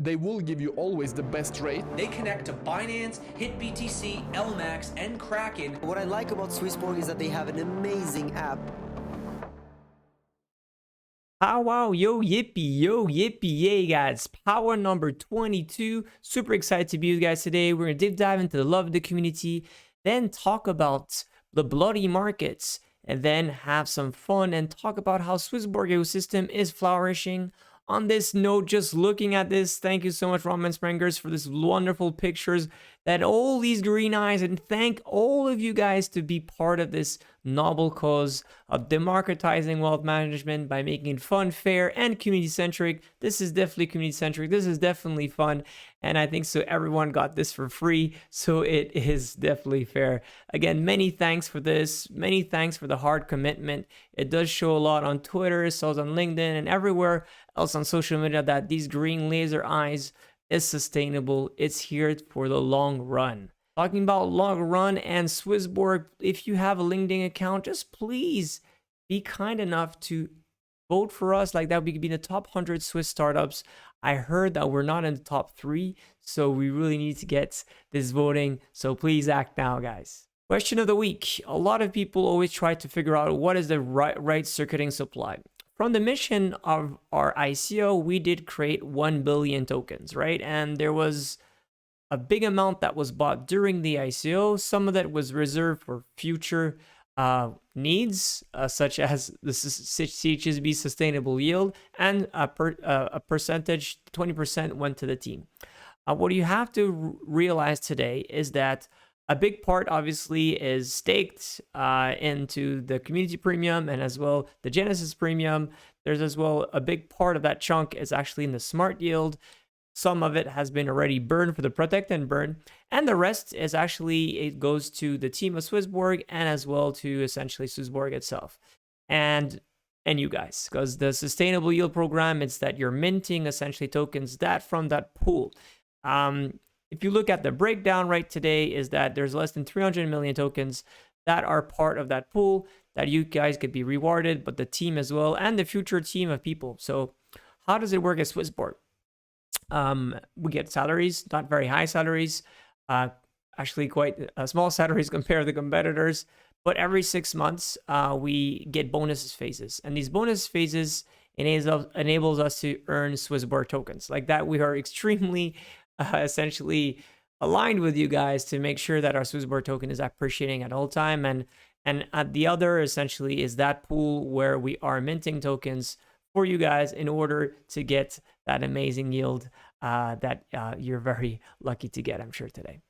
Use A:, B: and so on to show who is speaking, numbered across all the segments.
A: They will give you always the best rate.
B: They connect to Binance, HitBTC, LMAX, and Kraken.
C: What I like about Swissborg is that they have an amazing app.
D: PowWow, yo yippee yay guys, power number 22. Super excited to be with you guys today. We're gonna deep dive into the love of the community, then talk about the bloody markets, and then have some fun and talk about how Swissborg ecosystem is flourishing. On this note, just looking at this, thank you so much, Roman Sprengers, for this wonderful pictures that all these green eyes, and thank all of you guys to be part of this noble cause of democratizing wealth management by making it fun, fair, and community-centric. This is definitely community-centric. This is definitely fun, and I think so everyone got this for free, so it is definitely fair. Again, many thanks for this. Many thanks for the hard commitment. It does show a lot on Twitter, so on LinkedIn, and everywhere else on social media that these green laser eyes is sustainable. It's here for the long run. Talking about long run and Swissborg, if you have a LinkedIn account, just please be kind enough to vote for us. Like that, we could be in the top 100 Swiss startups. I heard that we're not in the top 3, so we really need to get this voting. So please act now, guys. Question of the week. A lot of people always try to figure out what is the right circuiting supply. From the mission of our ICO, we did create 1 billion tokens, right? And there was a big amount that was bought during the ICO. Some of that was reserved for future needs, such as the CHSB sustainable yield, and a percentage, 20% went to the team. What you have to realize today is that a big part obviously is staked into the community premium and as well the Genesis premium. There's as well a big part of that chunk is actually in the smart yield. Some of it has been already burned for the protect and burn. And the rest is actually, it goes to the team of Swissborg and as well to essentially Swissborg itself. And you guys, because the sustainable yield program, it's that you're minting essentially tokens that from that pool. If you look at the breakdown right today, is that there's less than 300 million tokens that are part of that pool that you guys could be rewarded, but the team as well, and the future team of people. So how does it work at Swissborg? We get salaries, not very high salaries, actually quite small salaries compared to the competitors, but every 6 months, we get bonus phases. And these bonus phases enables us to earn Swissborg tokens. Like that, we are extremely essentially aligned with you guys to make sure that our Swissborg token is appreciating at all time. And at the other essentially is that pool where we are minting tokens for you guys in order to get that amazing yield that you're very lucky to get, I'm sure, today.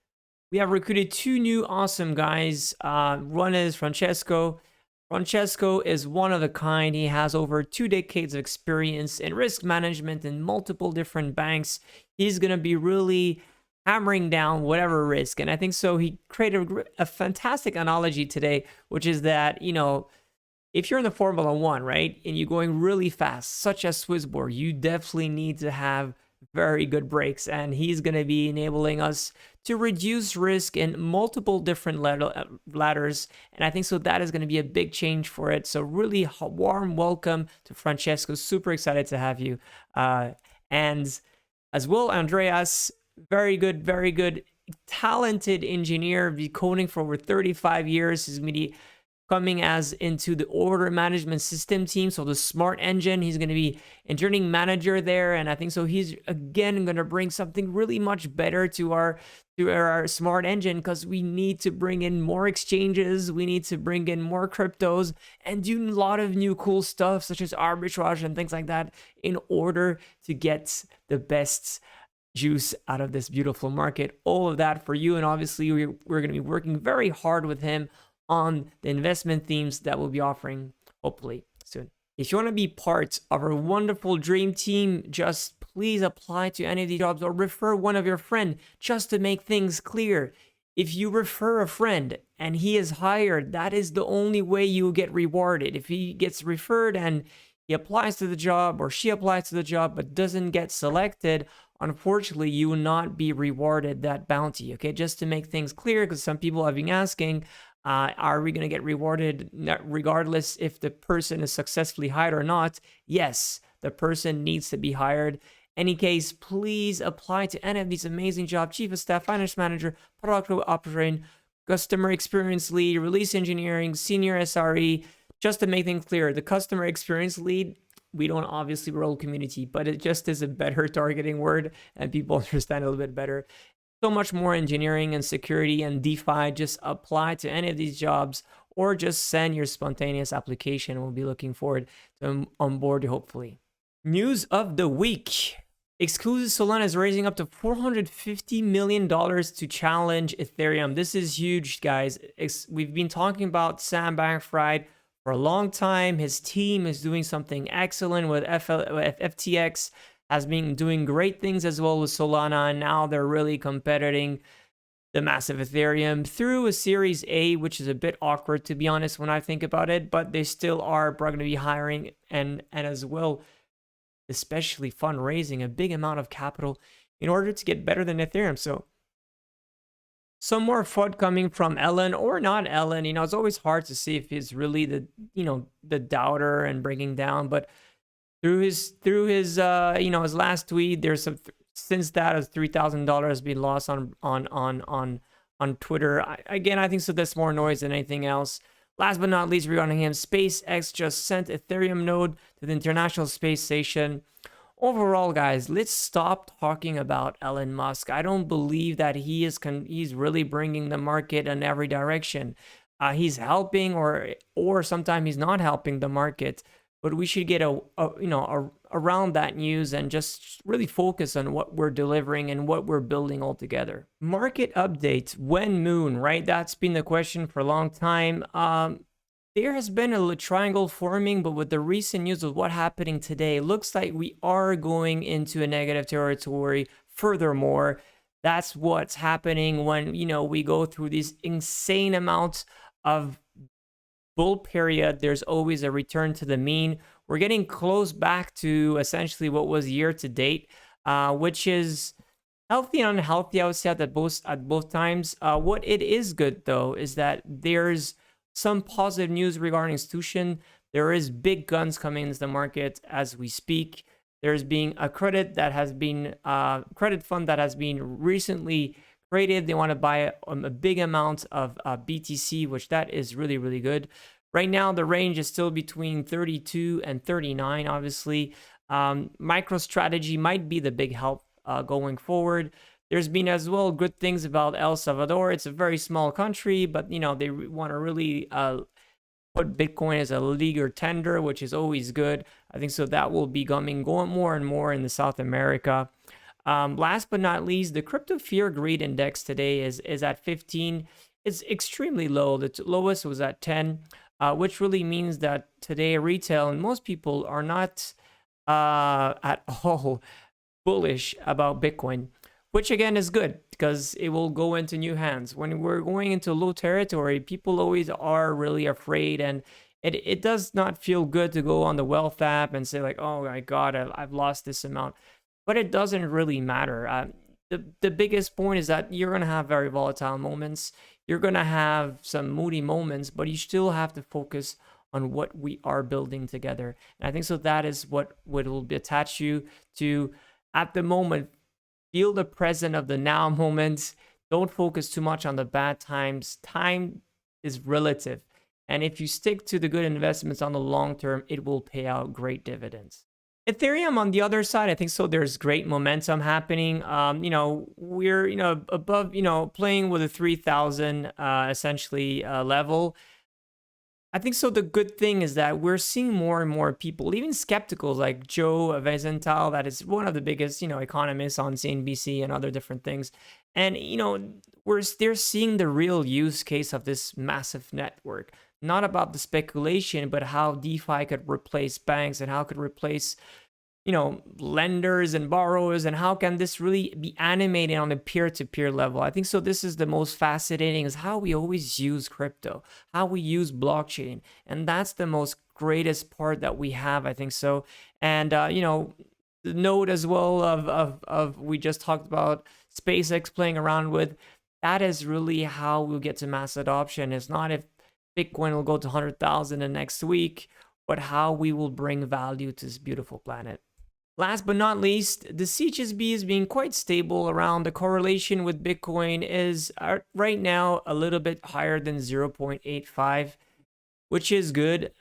D: We have recruited 2 new awesome guys. One is Francesco. Francesco is one of a kind. He has over 2 decades of experience in risk management in multiple different banks. He's going to be really hammering down whatever risk. And I think so he created a fantastic analogy today, which is that, you know, if you're in the Formula 1, right, and you're going really fast, such as Swissborg, you definitely need to have very good brakes. And he's going to be enabling us to reduce risk in multiple different ladders. And I think so that is going to be a big change for it. So really warm welcome to Francesco. Super excited to have you. And as well, Andreas, very good, talented engineer, be coding for over 35 years. He's going to be coming as into the order management system team, so the smart engine. He's going to be engineering manager there, and I think so he's again going to bring something really much better to our smart engine, because we need to bring in more exchanges, we need to bring in more cryptos, and do a lot of new cool stuff such as arbitrage and things like that in order to get the best juice out of this beautiful market. All of that for you, and obviously we're going to be working very hard with him on the investment themes that we'll be offering hopefully soon. If you want to be part of our wonderful dream team, just please apply to any of these jobs or refer one of your friends, just to make things clear. If you refer a friend and he is hired, that is the only way you will get rewarded. If he gets referred and he applies to the job or she applies to the job but doesn't get selected, unfortunately, you will not be rewarded that bounty. Okay, just to make things clear, because some people have been asking, are we going to get rewarded regardless if the person is successfully hired or not? Yes, the person needs to be hired. Any case, please apply to any of these amazing jobs: chief of staff, finance manager, product operator, customer experience lead, release engineering, senior SRE. Just to make things clear, the customer experience lead, we don't obviously roll community, but it just is a better targeting word and people understand it a little bit better. So much more engineering and security and DeFi. Just apply to any of these jobs or just send your spontaneous application. We'll be looking forward to onboard you, hopefully. News of the week. Exclusive Solana is raising up to $450 million to challenge Ethereum. This is huge, guys. We've been talking about Sam Bankman-Fried for a long time. His team is doing something excellent with FTX, has been doing great things as well with Solana, and now they're really competing the massive Ethereum through a Series A, which is a bit awkward, to be honest, when I think about it, but they still are going to be hiring and as well, especially fundraising a big amount of capital in order to get better than Ethereum. So some more FUD coming from Ellen or not Ellen. You know, it's always hard to see if he's really the, you know, the doubter and breaking down, but through his his last tweet, there's some since that has $3,000 has been lost on Twitter. I think so that's more noise than anything else. Last but not least, regarding him, SpaceX just sent Ethereum node to the International Space Station. Overall, guys, let's stop talking about Elon Musk. I don't believe that he's really bringing the market in every direction. He's helping, or sometimes he's not helping the market. But we should get around that news and just really focus on what we're delivering and what we're building all together. Market update, when moon, right? That's been the question for a long time. There has been a triangle forming, but with the recent news of what happening today, it looks like we are going into a negative territory. Furthermore, that's what's happening when, we go through these insane amounts of bull period. There's always a return to the mean. We're getting close back to essentially what was year to date, which is healthy and unhealthy, I would say, at both times. What it is good, though, is that there's some positive news regarding institution. There is big guns coming into the market as we speak. There's being a credit fund that has been recently created. They want to buy a big amount of BTC, which that is really, really good. Right now, the range is still between 32 and 39, obviously. MicroStrategy might be the big help going forward. There's been as well good things about El Salvador. It's a very small country, but they want to really put Bitcoin as a legal tender, which is always good. I think so that will be going more and more in the South America. Last but not least, the crypto fear greed index today is at 15. It's extremely low. The lowest was at 10, which really means that today retail and most people are not at all bullish about Bitcoin, which again is good because it will go into new hands. When we're going into low territory, people always are really afraid, and it does not feel good to go on the Wealth app and say like, oh my God, I've lost this amount. But it doesn't really matter. The biggest point is that you're going to have very volatile moments. You're going to have some moody moments, but you still have to focus on what we are building together. And I think so that is what will attach you to, at the moment, feel the present of the now moments. Don't focus too much on the bad times. Time is relative. And if you stick to the good investments on the long term, it will pay out great dividends. Ethereum on the other side, I think so there's great momentum happening. We're above, playing with a 3,000 essentially level. I think so the good thing is that we're seeing more and more people, even skepticals like Joe Weisenthal, that is one of the biggest, economists on CNBC and other different things. And, they're seeing the real use case of this massive network. Not about the speculation, but how DeFi could replace banks and how it could replace, lenders and borrowers, and how can this really be animated on a peer-to-peer level. I think so this is the most fascinating, is how we always use crypto, how we use blockchain. And that's the most greatest part that we have, I think so. And, the node as well of we just talked about SpaceX playing around with, that is really how we'll get to mass adoption. It's not if Bitcoin will go to 100,000 the next week, but how we will bring value to this beautiful planet. Last but not least, the CHSB is being quite stable around. The correlation with Bitcoin is right now a little bit higher than 0.85, which is good.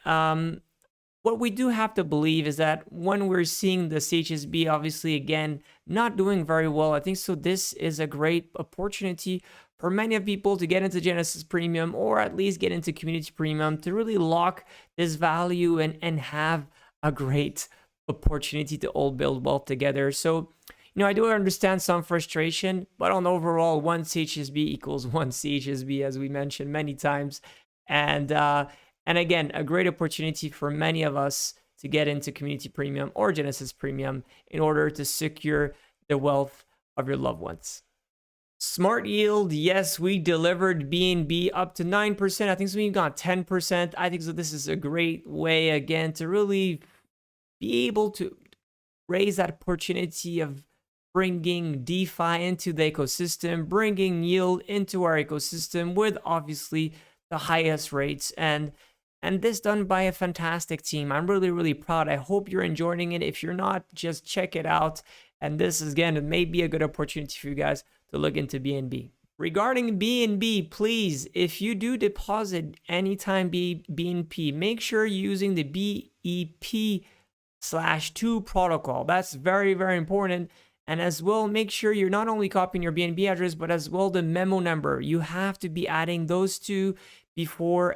D: What we do have to believe is that when we're seeing the CHSB, obviously, again, not doing very well, I think so this is a great opportunity for many of people to get into Genesis Premium, or at least get into Community Premium, to really lock this value and have a great opportunity to all build wealth together. So, I do understand some frustration, but on overall, one CHSB equals one CHSB, as we mentioned many times. And again, a great opportunity for many of us to get into Community Premium or Genesis Premium in order to secure the wealth of your loved ones. Smart yield, yes, we delivered BNB up to 9%. I think so we got 10%. I think so this is a great way, again, to really be able to raise that opportunity of bringing DeFi into the ecosystem, bringing yield into our ecosystem with obviously the highest rates, and this done by a fantastic team. I'm really, really proud. I hope you're enjoying it. If you're not, just check it out. And this is, again, it may be a good opportunity for you guys to look into BNB. Regarding BNB, please, if you do deposit anytime BNB, make sure you're using the BEP/2 protocol. That's very, very important. And as well, make sure you're not only copying your BNB address, but as well the memo number. You have to be adding those two before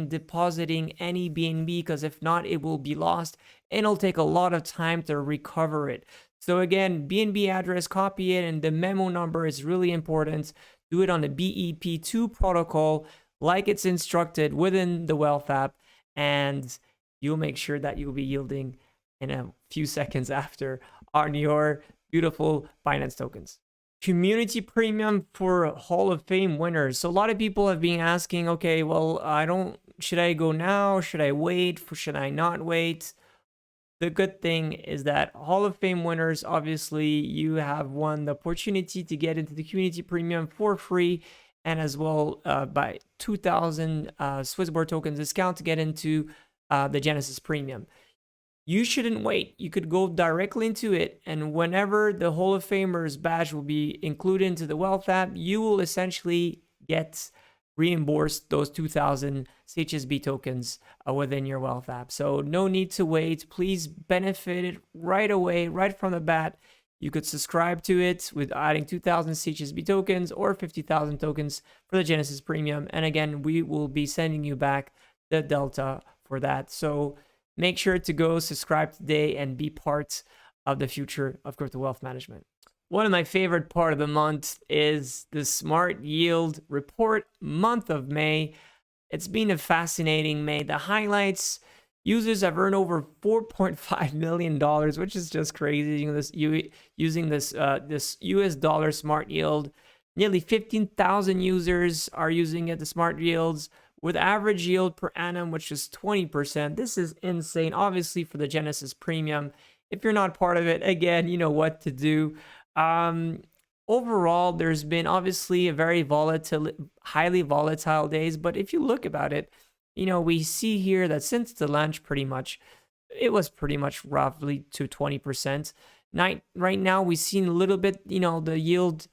D: depositing any BNB, because if not, it will be lost and it'll take a lot of time to recover it. So again, BNB address, copy it, and the memo number is really important. Do it on the BEP2 protocol like it's instructed within the Wealth app, and you'll make sure that you'll be yielding in a few seconds after on your beautiful Binance tokens. Community Premium for Hall of Fame winners. So a lot of people have been asking, okay, well, should I go now? Should I wait? Should I not wait? The good thing is that Hall of Fame winners, obviously, you have won the opportunity to get into the Community Premium for free, and as well by 2,000 Swissborg tokens discount to get into the Genesis Premium. You shouldn't wait. You could go directly into it, and whenever the Hall of Famers badge will be included into the Wealth app, you will essentially get reimbursed those 2,000 CHSB tokens within your Wealth app. So no need to wait. Please benefit it right away, right from the bat. You could subscribe to it with adding 2,000 CHSB tokens or 50,000 tokens for the Genesis Premium. And again, we will be sending you back the Delta for that. So make sure to go subscribe today and be part of the future of crypto wealth management. One of my favorite part of the month is the Smart Yield Report month of May. It's been a fascinating May. The highlights: users have earned over $4.5 million, which is just crazy. Using this US dollar Smart Yield. Nearly 15,000 users are using it, the Smart Yields, with average yield per annum, which is 20%. This is insane. Obviously, for the Genesis Premium, if you're not part of it, again, you know what to do. Overall, there's been obviously a very highly volatile days, but if you look about it, we see here that since the launch, it was pretty much roughly to 20%. Right now, we've seen a little bit, the yield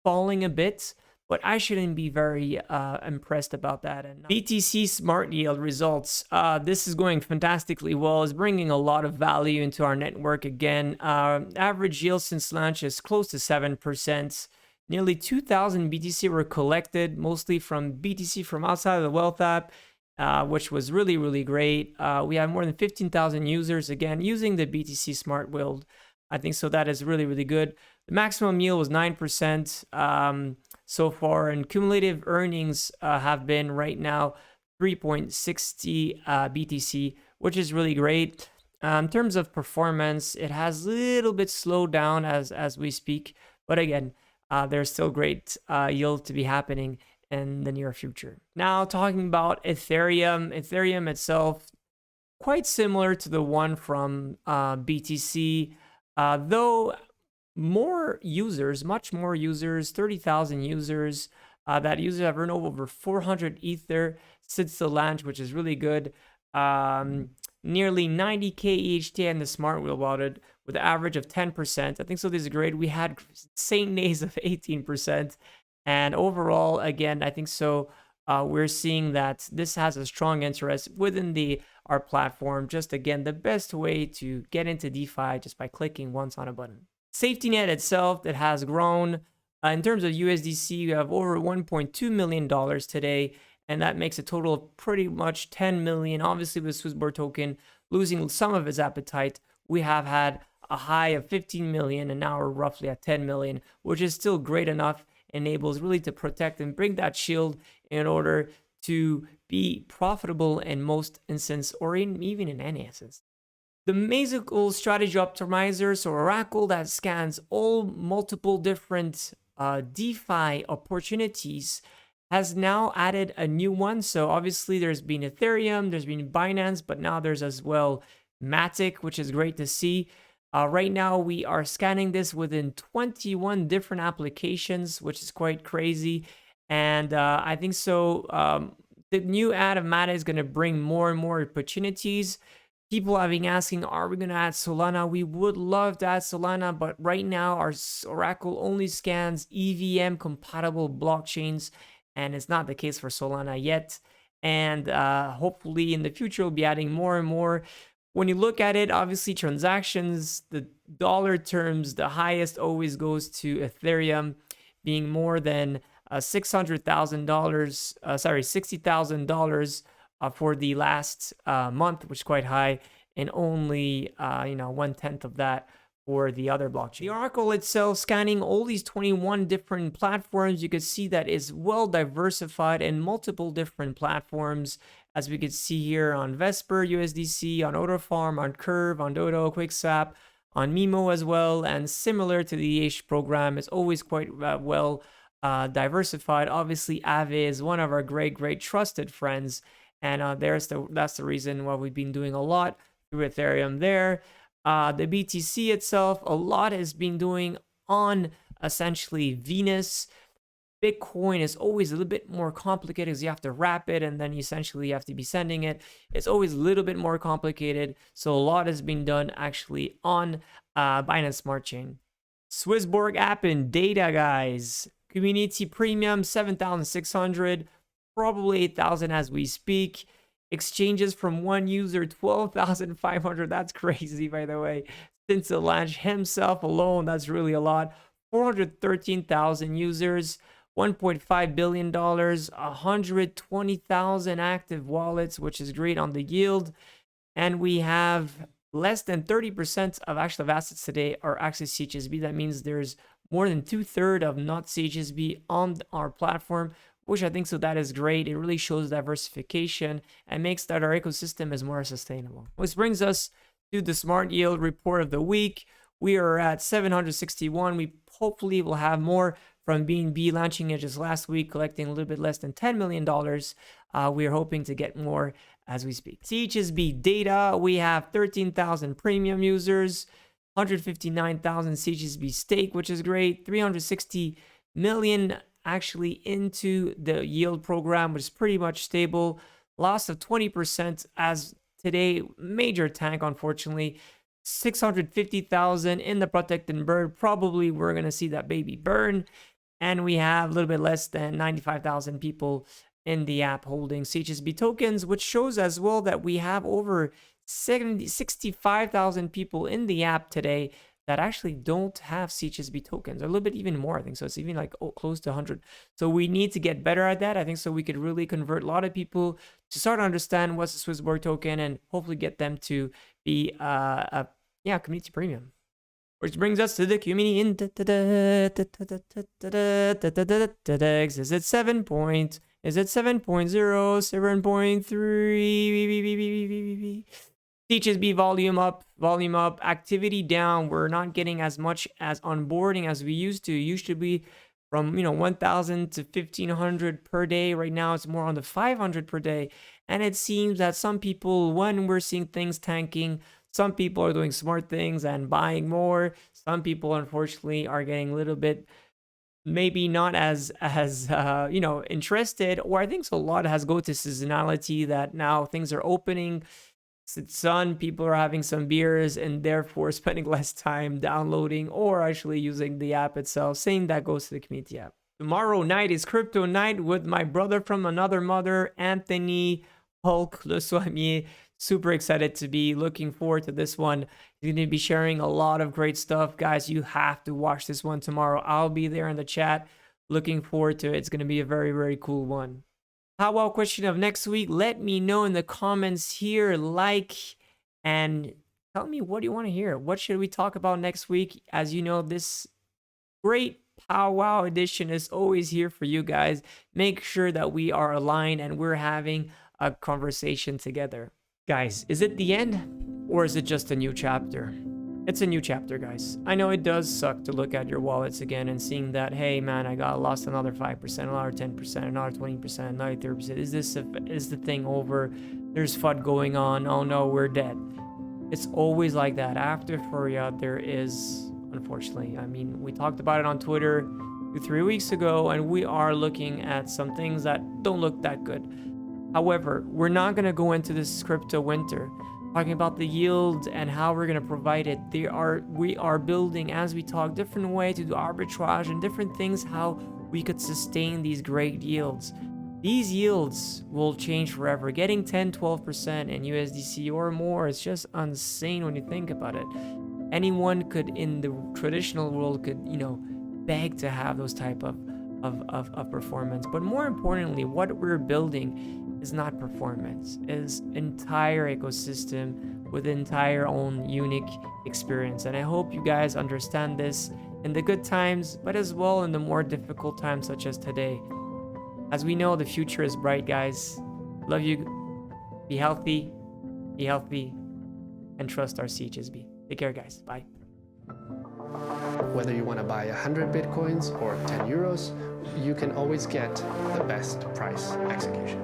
D: falling a bit, but I shouldn't be very impressed about that. And BTC Smart Yield results. This is going fantastically well. It's bringing a lot of value into our network again. Average yield since launch is close to 7%. Nearly 2,000 BTC were collected, mostly from BTC from outside of the Wealth app, which was really, really great. We have more than 15,000 users, again, using the BTC Smart Yield. I think so that is really, really good. The maximum yield was 9%. So far, and cumulative earnings have been right now 3.60 BTC, which is really great. In terms of performance, it has a little bit slowed down as we speak, but again, there's still great yield to be happening in the near future. Now, talking about Ethereum itself, quite similar to the one from BTC, though more users, much more users, 30,000 users. That users have earned over 400 Ether since the launch, which is really good. nearly 90k EHT in the smart wheel wallet with an average of 10%. I think so. This is great. We had insane days of 18%. And overall, again, I think so. We're seeing that this has a strong interest within our platform. Just again, the best way to get into DeFi just by clicking once on a button. Safety net itself, that has grown. In terms of USDC, we have over $1.2 million today, and that makes a total of pretty much 10 million. Obviously, with Swissborg token losing some of its appetite, we have had a high of 15 million, and now we're roughly at 10 million, which is still great enough. Enables really to protect and bring that shield in order to be profitable in most instances, or even in any instance. The Magical Strategy Optimizer, so Oracle, that scans all multiple different DeFi opportunities, has now added a new one. So obviously there's been Ethereum, there's been Binance, but now there's as well Matic, which is great to see. Right now, we are scanning this within 21 different applications, which is quite crazy. And I think so. The new add of Mata is going to bring more and more opportunities. People have been asking, are we going to add Solana? We would love to add Solana, but right now, our Oracle only scans EVM compatible blockchains, and it's not the case for Solana yet. And hopefully in the future, we'll be adding more and more. When you look at it, obviously transactions, the dollar terms, the highest always goes to Ethereum, being more than $60,000 for the last month, which is quite high, and only 1/10 of that for the other blockchain. The Oracle itself, scanning all these 21 different platforms, you can see that is well diversified in multiple different platforms, as we could see here on Vesper, USDC, on Autofarm, on Curve, on Dodo, QuickSwap, on Mimo as well. And similar to the EH program, it's always quite well diversified. Obviously, Aave is one of our great trusted friends, and that's the reason why we've been doing a lot through Ethereum there. The BTC itself, a lot has been doing on essentially Venus. Bitcoin is always a little bit more complicated because you have to wrap it and then essentially you have to be sending it. It's always a little bit more complicated. So a lot has been done actually on Binance Smart Chain. Swissborg App and data, guys. Community premium 7,600, probably 8,000 as we speak. Exchanges from one user 12,500. That's crazy, by the way. Since the launch himself alone, that's really a lot. 413,000 users. $1.5 billion, 120,000 active wallets, which is great on the yield. And we have less than 30% of actual assets today are actually CHSB. That means there's more than 2/3 of not CHSB on our platform, which I think so that is great. It really shows diversification and makes that our ecosystem is more sustainable. Which brings us to the Smart Yield report of the week. We are at 761. We hopefully will have more from BNB launching it just last week, collecting a little bit less than $10 million. We are hoping to get more as we speak. CHSB data, we have 13,000 premium users, 159,000 CHSB stake, which is great, 360 million actually into the yield program, which is pretty much stable. Loss of 20% as today, major tank, unfortunately. 650,000 in the protect and burn. Probably we're going to see that baby burn. And we have a little bit less than 95,000 people in the app holding CHSB tokens, which shows as well that we have over 65,000 people in the app today that actually don't have CHSB tokens, or a little bit even more, I think. So it's even like close to 100. So we need to get better at that. I think so we could really convert a lot of people to start to understand what's the Swissborg token and hopefully get them to be community premium. Which brings us to the community index. Is it 7 point? Is it 7.0? 7.3? CHSB volume up, activity down. We're not getting as much as onboarding as we used to. It used to be from 1,000 to 1,500 per day. Right now it's more on the 500 per day. And it seems that some people, when we're seeing things tanking, some people are doing smart things and buying more. Some people, unfortunately, are getting a little bit maybe not as interested. Or I think so a lot has go to seasonality, that now things are opening. sun, people are having some beers and therefore spending less time downloading or actually using the app itself. Same that goes to the community app. Tomorrow night is crypto night with my brother from another mother, Anthony Hulk Le Soimier. Super excited to be looking forward to this one. He's going to be sharing a lot of great stuff. Guys, you have to watch this one tomorrow. I'll be there in the chat. Looking forward to it. It's going to be a very, very cool one. PowWow question of next week. Let me know in the comments here. Like and tell me what you want to hear. What should we talk about next week? As you know, this great PowWow edition is always here for you guys. Make sure that we are aligned and we're having a conversation together. Guys, is it the end or is it just a new chapter? It's a new chapter, guys. I know it does suck to look at your wallets again and seeing that, hey man, I got lost another 5%, another 10%, another 20%, another 30%. Is the thing over? There's FUD going on. Oh no, we're dead. It's always like that. After Furia, there is, unfortunately, I mean, we talked about it on Twitter 3 weeks ago, and we are looking at some things that don't look that good. However, we're not going to go into this crypto winter talking about the yield and how we're going to provide it. We are building, as we talk, different way to do arbitrage and different things, how we could sustain these great yields. These yields will change forever. Getting 10, 12% in USDC or more is just insane when you think about it. Anyone could, in the traditional world, could, beg to have those type of performance. But more importantly, what we're building is not performance, is entire ecosystem with entire own unique experience. And I hope you guys understand this in the good times, but as well in the more difficult times such as today. As we know, the future is bright, guys. Love you. Be healthy, and trust our CHSB. Take care, guys. Bye.
A: Whether you want to buy 100 Bitcoins or 10 euros, you can always get the best price execution.